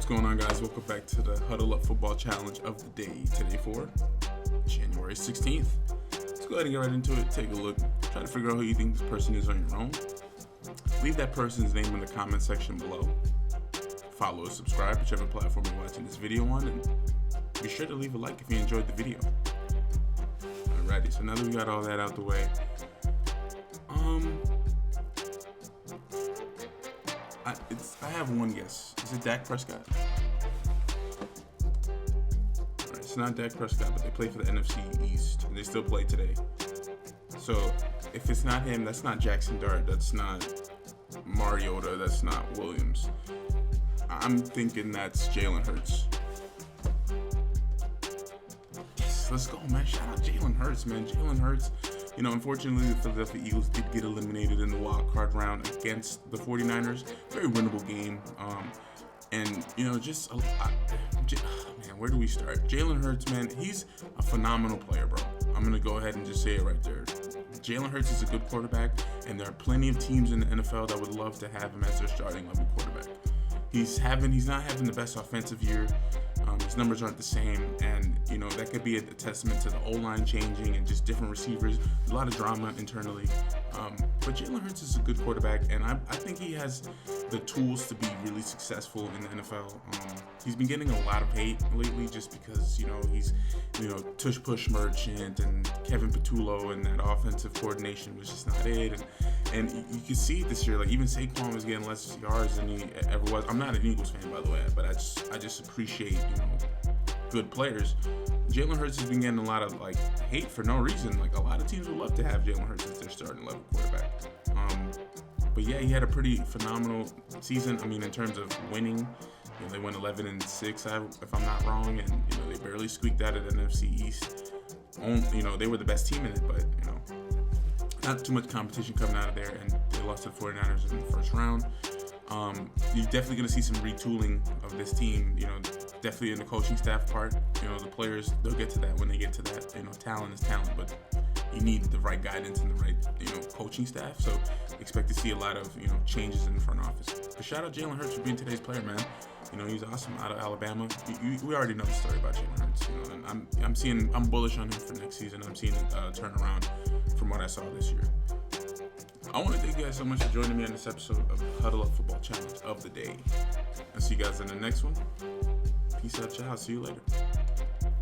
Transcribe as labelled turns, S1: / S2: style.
S1: going on, guys? Welcome back to the Huddle Up Football Challenge of the day. Today for January 16th. Let's go ahead and get right into it. Take a look. Try to figure out who you think this person is on your own. Leave that person's name in the comment section below. Follow or subscribe, whichever platform you're watching this video on, and be sure to leave a like if you enjoyed the video. Alrighty, so now that we got all that out the way, I have one guess. Is it Dak Prescott? Alright, it's not Dak Prescott, but they play for the NFC East, and they still play today. So, if it's not him, that's not Jackson Dart, that's not Mariota, that's not Williams. I'm thinking that's Jalen Hurts. Yes, let's go, man. Shout out Jalen Hurts, man. Jalen Hurts. You know, unfortunately, the Philadelphia Eagles did get eliminated in the wild card round against the 49ers. Very winnable game. And, you know, man, where do we start? Jalen Hurts, man, he's a phenomenal player, bro. I'm going to go ahead and just say it right there. Jalen Hurts is a good quarterback, and there are plenty of teams in the NFL that would love to have him as their starting level quarterback. He's not having the best offensive year. His numbers aren't the same, and you know that could be a testament to the O-line changing and just different receivers. A lot of drama internally, but Jalen Hurts is a good quarterback, and I think he has the tools to be really successful in the NFL. He's been getting a lot of hate lately just because he's tush push merchant and Kevin Patullo and that offensive coordination was just not it, and you can see it this year. Like even Saquon was getting less yards than he ever was. I'm not an Eagles fan, by the way, but I just appreciate good players. Jalen Hurts has been getting a lot of hate for no reason. Like a lot of teams would love to have Jalen Hurts as their starting level quarterback. But yeah, he had a pretty phenomenal season. I mean, in terms of winning, they went 11-6, if I'm not wrong, and they barely squeaked out of the NFC East. They were the best team in it, but not too much competition coming out of there, and they lost to the 49ers in the first round. You're definitely going to see some retooling of this team, definitely in the coaching staff part. The players, they'll get to that when they get to that. Talent is talent, but you need the right guidance and the right, coaching staff. So expect to see a lot of, changes in the front office. But shout out Jalen Hurts for being today's player, man. He's awesome out of Alabama. We already know the story about Jalen Hurts. And I'm bullish on him for next season. I'm seeing it turn around from what I saw this year. I want to thank you guys so much for joining me on this episode of Huddle Up Football Challenge of the Day. I'll see you guys in the next one. Peace out, y'all. See you later.